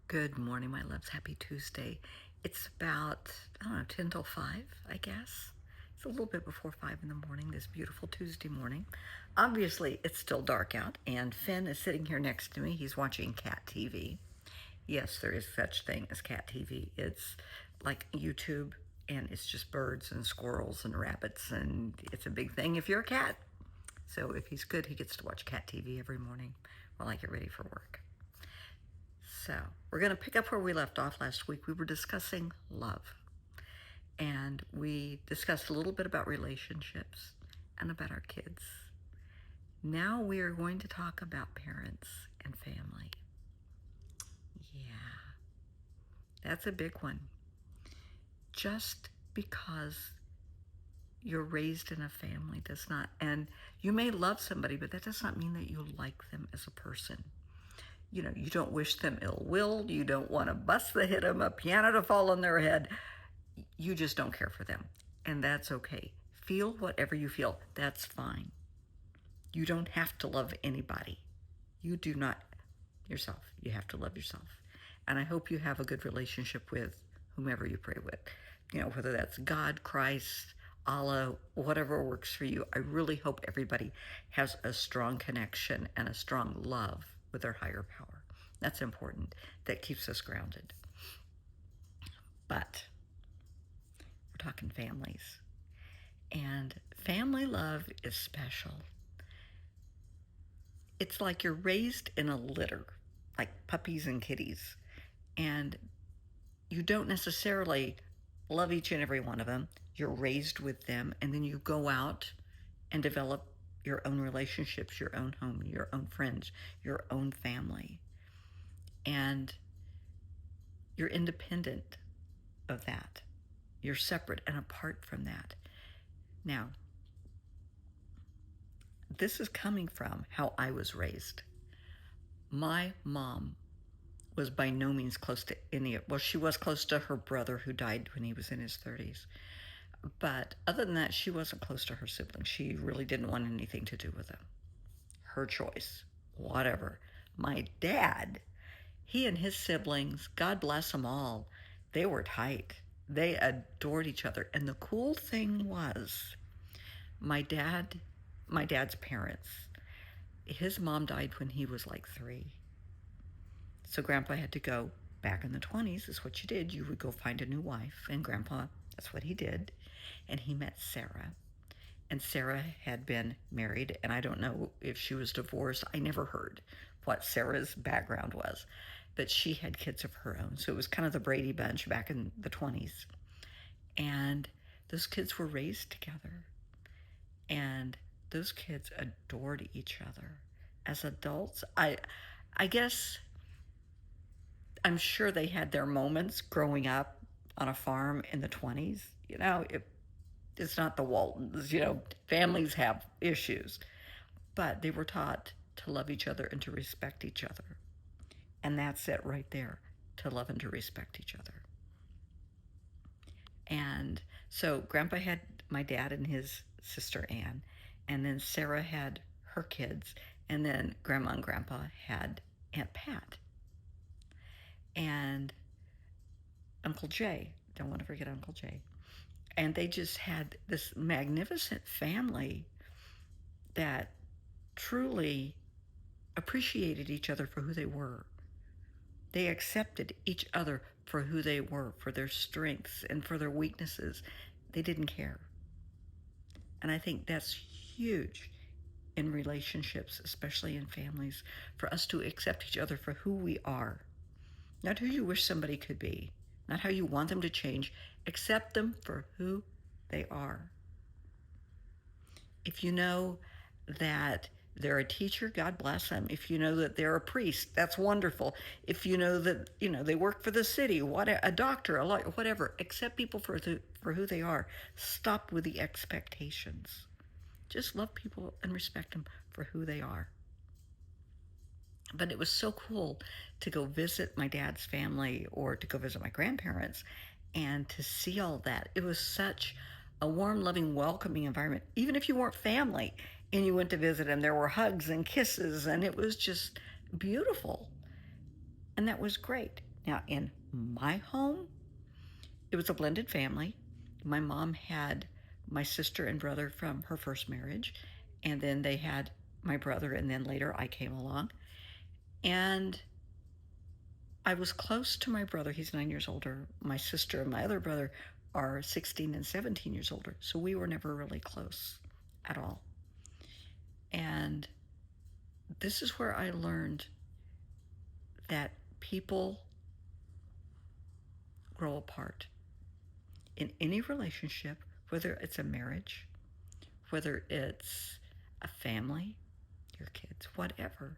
Good morning, my loves. Happy Tuesday. It's about, 10 till 5, I guess. It's a little bit before 5 in the morning, this beautiful Tuesday morning. Obviously, it's still dark out, and Finn is sitting here next to me. He's watching Cat TV. Yes, there is such thing as Cat TV. It's like YouTube, and it's just birds and squirrels and rabbits, and it's a big thing if you're a cat. So if he's good, he gets to watch Cat TV every morning while I get ready for work. So, we're going to pick up where we left off last week. We were discussing love, and we discussed a little bit about relationships and about our kids. Now we are going to talk about parents and family. Yeah, that's a big one. Just because you're raised in a family does not, and you may love somebody, but that does not mean that you like them as a person. You don't wish them ill will. You don't want a bus to hit them, a piano to fall on their head. You just don't care for them. And that's okay. Feel whatever you feel. That's fine. You don't have to love anybody. You do not yourself. You have to love yourself. And I hope you have a good relationship with whomever you pray with. Whether that's God, Christ, Allah, whatever works for you. I really hope everybody has a strong connection and a strong love with their higher power. That's important. That keeps us grounded. But we're talking families. And family love is special. It's like you're raised in a litter, like puppies and kitties. And you don't necessarily love each and every one of them. You're raised with them, and then you go out and develop your own relationships, your own home, your own friends, your own family. And you're independent of that. You're separate and apart from that. Now, this is coming from how I was raised. My mom was by no means close to she was close to her brother who died when he was in his 30s. But other than that, she wasn't close to her siblings. She really didn't want anything to do with them. Her choice, whatever. My dad, he and his siblings, God bless them all, they were tight. They adored each other. And the cool thing was, my dad's parents, his mom died when he was like 3. So Grandpa had to go back in the 20s, is what you did. You would go find a new wife. And Grandpa, that's what he did. And he met Sarah. And Sarah had been married, and I don't know if she was divorced. I never heard what Sarah's background was. But she had kids of her own. So it was kind of the Brady Bunch back in the 20s. And those kids were raised together. And those kids adored each other. As adults, I guess I'm sure they had their moments growing up on a farm in the 20s. It's not the Waltons. Families have issues. But they were taught to love each other and to respect each other. And that's it right there, to love and to respect each other. And so Grandpa had my dad and his sister Ann, and then Sarah had her kids, and then Grandma and Grandpa had Aunt Pat. And Uncle Jay, don't want to forget Uncle Jay. And they just had this magnificent family that truly appreciated each other for who they were. They accepted each other for who they were, for their strengths and for their weaknesses. They didn't care. And I think that's huge in relationships, especially in families, for us to accept each other for who we are. Not who you wish somebody could be, not how you want them to change. Accept them for who they are. If you know that they're a teacher, God bless them. If you know that they're a priest, that's wonderful. If you know that they work for the city, a doctor, a lawyer, whatever, accept people for who they are. Stop with the expectations. Just love people and respect them for who they are. But it was so cool to go visit my dad's family or to go visit my grandparents and to see all that. It was such a warm, loving, welcoming environment. Even if you weren't family and you went to visit them, there were hugs and kisses, and it was just beautiful. And that was great. Now, in my home, it was a blended family. My mom had my sister and brother from her first marriage, and then they had my brother, and then later I came along. And I was close to my brother. He's 9 years older. My sister and my other brother are 16 and 17 years older. So we were never really close at all. And this is where I learned that people grow apart in any relationship, whether it's a marriage, whether it's a family, your kids, whatever.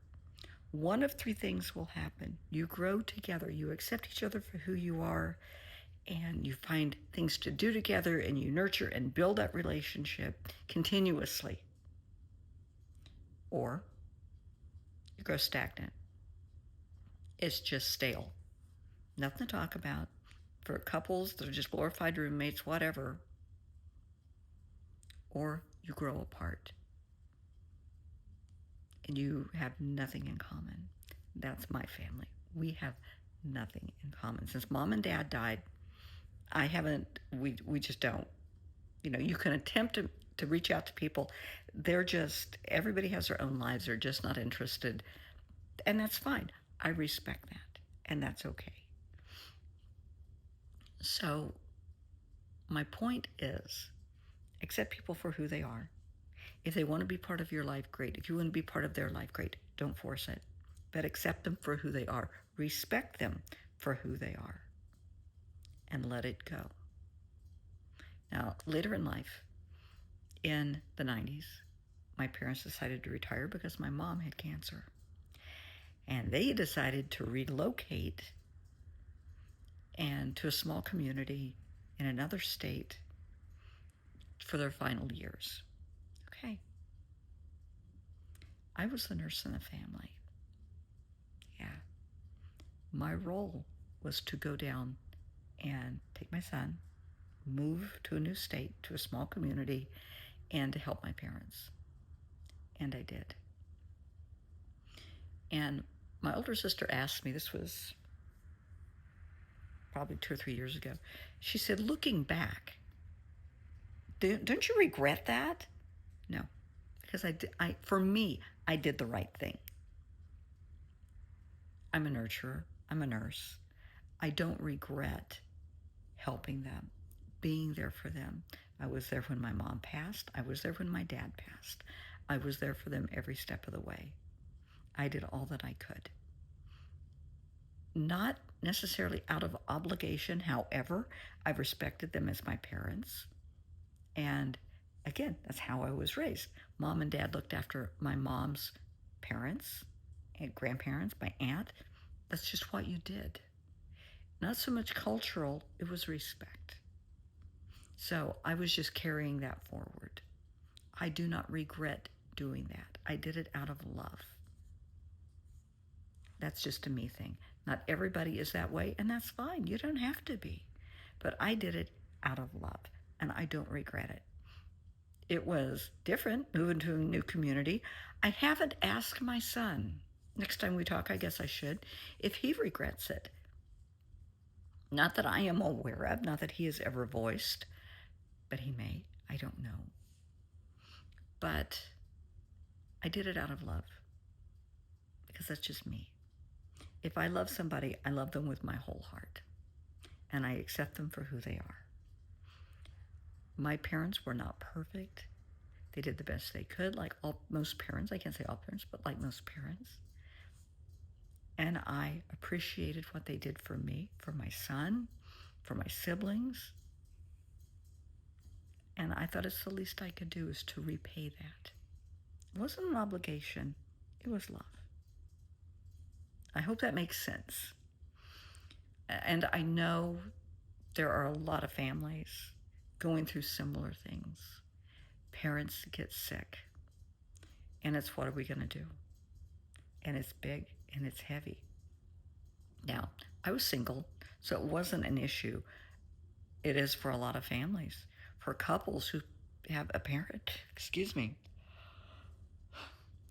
One of three things will happen. You grow together. You accept each other for who you are, and you find things to do together, and you nurture and build that relationship continuously. Or you grow stagnant. It's just stale. Nothing to talk about. For couples that are just glorified roommates, whatever. Or you grow apart and you have nothing in common. That's my family. We have nothing in common. Since mom and dad died, we just don't. You can attempt to reach out to people. Everybody has their own lives. They're just not interested. And that's fine. I respect that. And that's okay. So my point is, accept people for who they are. If they want to be part of your life, great. If you want to be part of their life, great. Don't force it. But accept them for who they are. Respect them for who they are. And let it go. Now, later in life, in the 90s, my parents decided to retire because my mom had cancer. And they decided to relocate and to a small community in another state for their final years. Okay. I was the nurse in the family. Yeah. My role was to go down and take my son, move to a new state, to a small community, and to help my parents. And I did. And my older sister asked me, this was probably 2 or 3 years ago, she said, looking back, don't you regret that? No, because for me, I did the right thing. I'm a nurturer. I'm a nurse. I don't regret helping them, being there for them. I was there when my mom passed. I was there when my dad passed. I was there for them every step of the way. I did all that I could. Not necessarily out of obligation. However, I respected them as my parents. And again, that's how I was raised. Mom and dad looked after my mom's parents and grandparents, my aunt. That's just what you did. Not so much cultural, it was respect. So I was just carrying that forward. I do not regret doing that. I did it out of love. That's just a me thing. Not everybody is that way, and that's fine. You don't have to be. But I did it out of love, and I don't regret it. It was different moving to a new community. I haven't asked my son, next time we talk, I guess I should, if he regrets it. Not that I am aware of, not that he has ever voiced, but he may. I don't know. But I did it out of love because that's just me. If I love somebody, I love them with my whole heart, and I accept them for who they are. My parents were not perfect. They did the best they could, like most parents. I can't say all parents, but like most parents. And I appreciated what they did for me, for my son, for my siblings. And I thought it's the least I could do is to repay that. It wasn't an obligation. It was love. I hope that makes sense. And I know there are a lot of families going through similar things. Parents get sick. And it's, what are we going to do? And it's big and it's heavy. Now, I was single, so it wasn't an issue. It is for a lot of families, for couples who have a parent,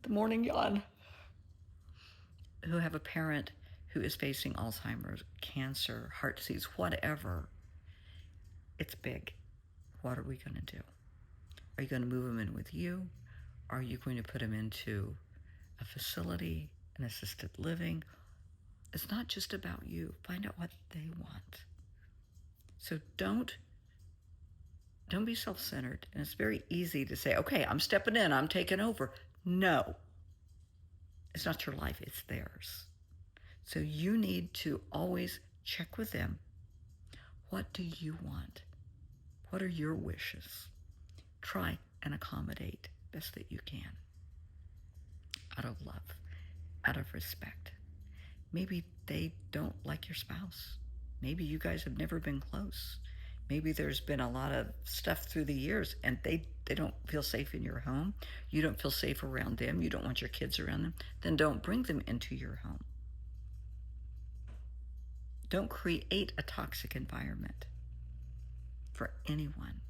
the morning yawn, who have a parent who is facing Alzheimer's, cancer, heart disease, whatever, it's big. What are we going to do? Are you going to move them in with you? Are you going to put them into a facility, an assisted living? It's not just about you. Find out what they want. So don't be self-centered. And it's very easy to say, okay, I'm stepping in, I'm taking over. No, it's not your life, it's theirs. So you need to always check with them. What do you want? What are your wishes? Try and accommodate best that you can. Out of love, out of respect. Maybe they don't like your spouse. Maybe you guys have never been close. Maybe there's been a lot of stuff through the years and they don't feel safe in your home. You don't feel safe around them. You don't want your kids around them. Then don't bring them into your home. Don't create a toxic environment for anyone.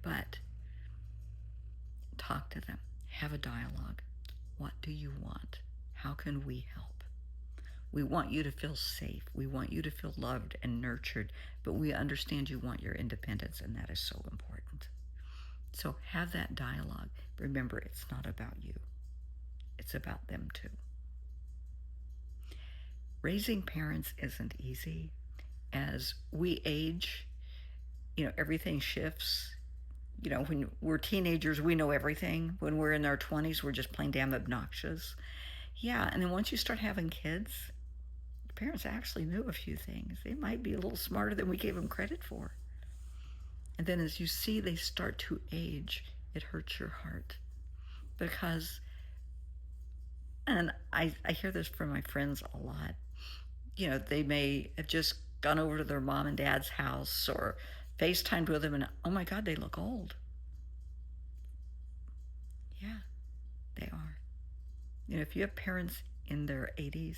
But talk to them. Have a dialogue. What do you want? How can we help? We want you to feel safe. We want you to feel loved and nurtured, but we understand you want your independence, and that is so important. So have that dialogue. Remember, it's not about you. It's about them too. Raising parents isn't easy. As we age, everything shifts. When we're teenagers, we know everything. When we're in our 20s, we're just plain damn obnoxious. Yeah, and then once you start having kids, parents actually knew a few things. They might be a little smarter than we gave them credit for. And then as you see they start to age, it hurts your heart. Because, and I hear this from my friends a lot, they may have just gone over to their mom and dad's house or FaceTimed with them and, oh my God, they look old. Yeah, they are. If you have parents in their 80s,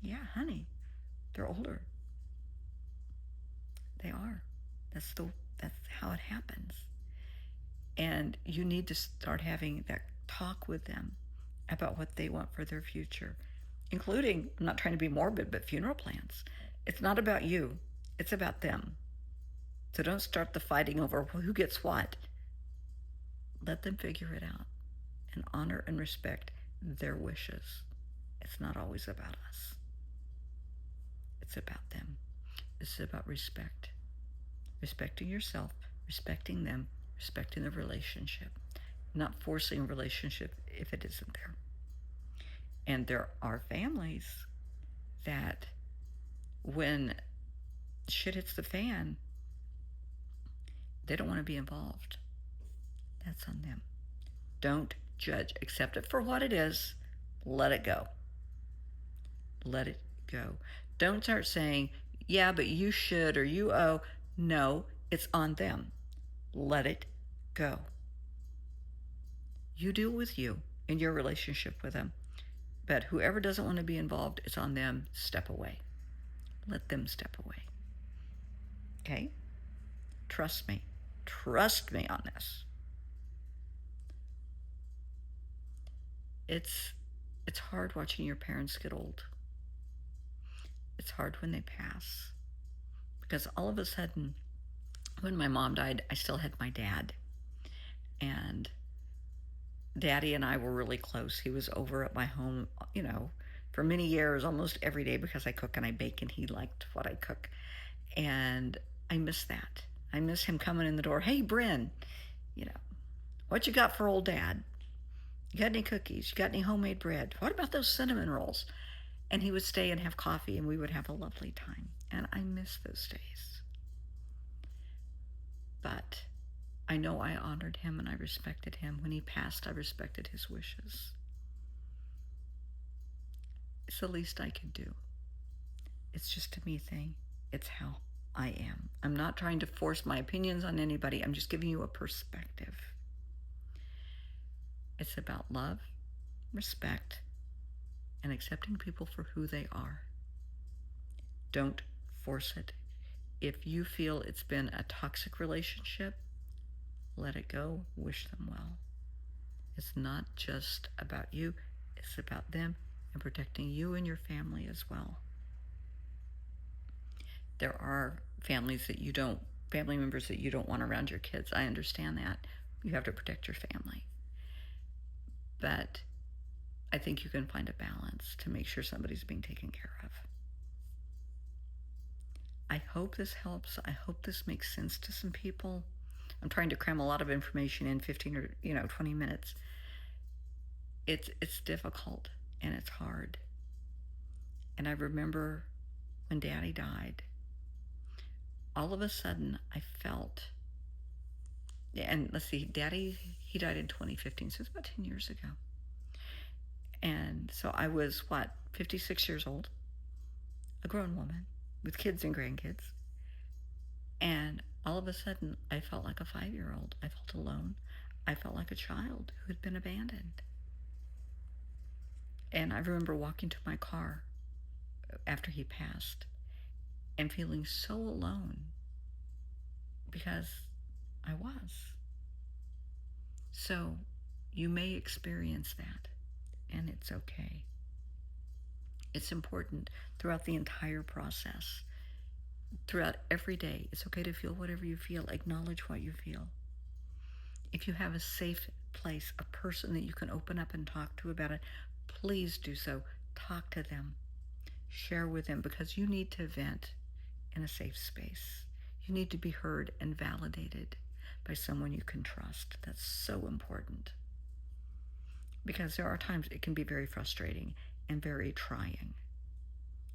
yeah, honey, they're older. They are. That's how it happens. And you need to start having that talk with them about what they want for their future, including, I'm not trying to be morbid, but funeral plans. It's not about you. It's about them. So don't start the fighting over who gets what. Let them figure it out and honor and respect their wishes. It's not always about us. It's about them. It's about respect. Respecting yourself, respecting them, respecting the relationship. Not forcing a relationship if it isn't there. And there are families that when shit hits the fan, they don't want to be involved. That's on them. Don't judge. Accept it for what it is. Let it go. Let it go. Don't start saying, yeah, but you should or you owe. No, it's on them. Let it go. You deal with you in your relationship with them. But whoever doesn't want to be involved, it's on them. Step away. Let them step away. Okay? Trust me. Trust me on this. It's hard watching your parents get old. It's hard when they pass. Because all of a sudden, when my mom died, I still had my dad. And Daddy and I were really close. He was over at my home, for many years, almost every day, because I cook and I bake and he liked what I cook. And I miss that. I miss him coming in the door. Hey, Bryn, what you got for old Dad? You got any cookies? You got any homemade bread? What about those cinnamon rolls? And he would stay and have coffee and we would have a lovely time. And I miss those days. But I know I honored him and I respected him. When he passed, I respected his wishes. It's the least I could do. It's just a me thing. It's how I am. I'm not trying to force my opinions on anybody. I'm just giving you a perspective. It's about love, respect, and accepting people for who they are. Don't force it. If you feel it's been a toxic relationship, let it go. Wish them well. It's not just about you. It's about them and protecting you and your family as well. There are family members that you don't want around your kids. I understand that. You have to protect your family. But I think you can find a balance to make sure somebody's being taken care of. I hope this helps. I hope this makes sense to some people. I'm trying to cram a lot of information in 15 or 20 minutes. It's difficult and it's hard. And I remember when Daddy died, all of a sudden I felt, and let's see, Daddy, he died in 2015, so it's about 10 years ago. And so I was, 56 years old, a grown woman with kids and grandkids. And all of a sudden, I felt like a 5-year-old. I felt alone. I felt like a child who had been abandoned. And I remember walking to my car after he passed and feeling so alone because I was. So you may experience that, and it's okay. It's important throughout the entire process. Throughout every day, it's okay to feel whatever you feel. Acknowledge what you feel. If you have a safe place, a person that you can open up and talk to about it, please do so. Talk to them. Share with them, because you need to vent in a safe space. You need to be heard and validated by someone you can trust. That's so important. Because there are times it can be very frustrating and very trying.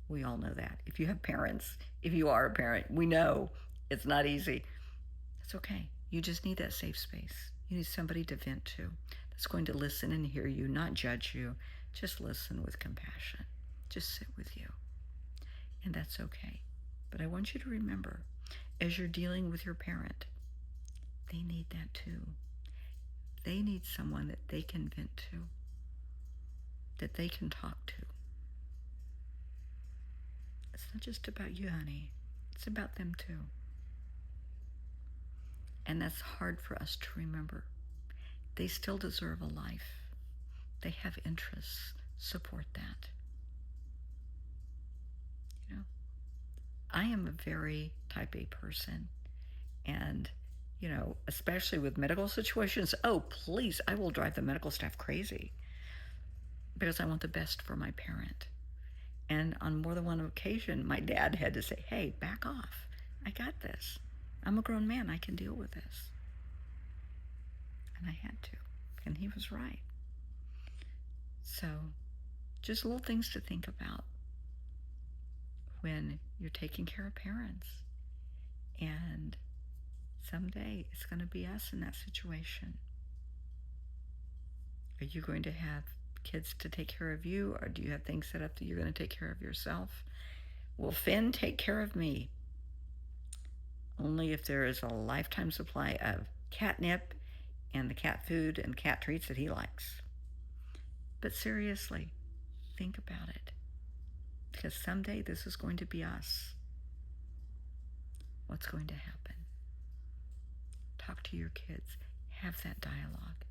We all know that. If you have parents, if you are a parent, we know it's not easy. It's okay. You just need that safe space. You need somebody to vent to that's going to listen and hear you, not judge you. Just listen with compassion. Just sit with you. And that's okay. But I want you to remember, as you're dealing with your parent, they need that too. They need someone that they can vent to, that they can talk to. It's not just about you, honey. It's about them too. And that's hard for us to remember. They still deserve a life. They have interests. Support that. I am a very type A person. And, especially with medical situations, oh, please, I will drive the medical staff crazy because I want the best for my parent. And on more than one occasion, my dad had to say, hey, back off. I got this. I'm a grown man. I can deal with this. And I had to. And he was right. So just little things to think about when you're taking care of parents. And someday it's going to be us in that situation. Are you going to have kids to take care of you, or do you have things set up that you're going to take care of yourself? Will Finn take care of me? Only if there is a lifetime supply of catnip and the cat food and cat treats that he likes. But seriously, think about it. Because someday this is going to be us. What's going to happen? Talk to your kids. Have that dialogue.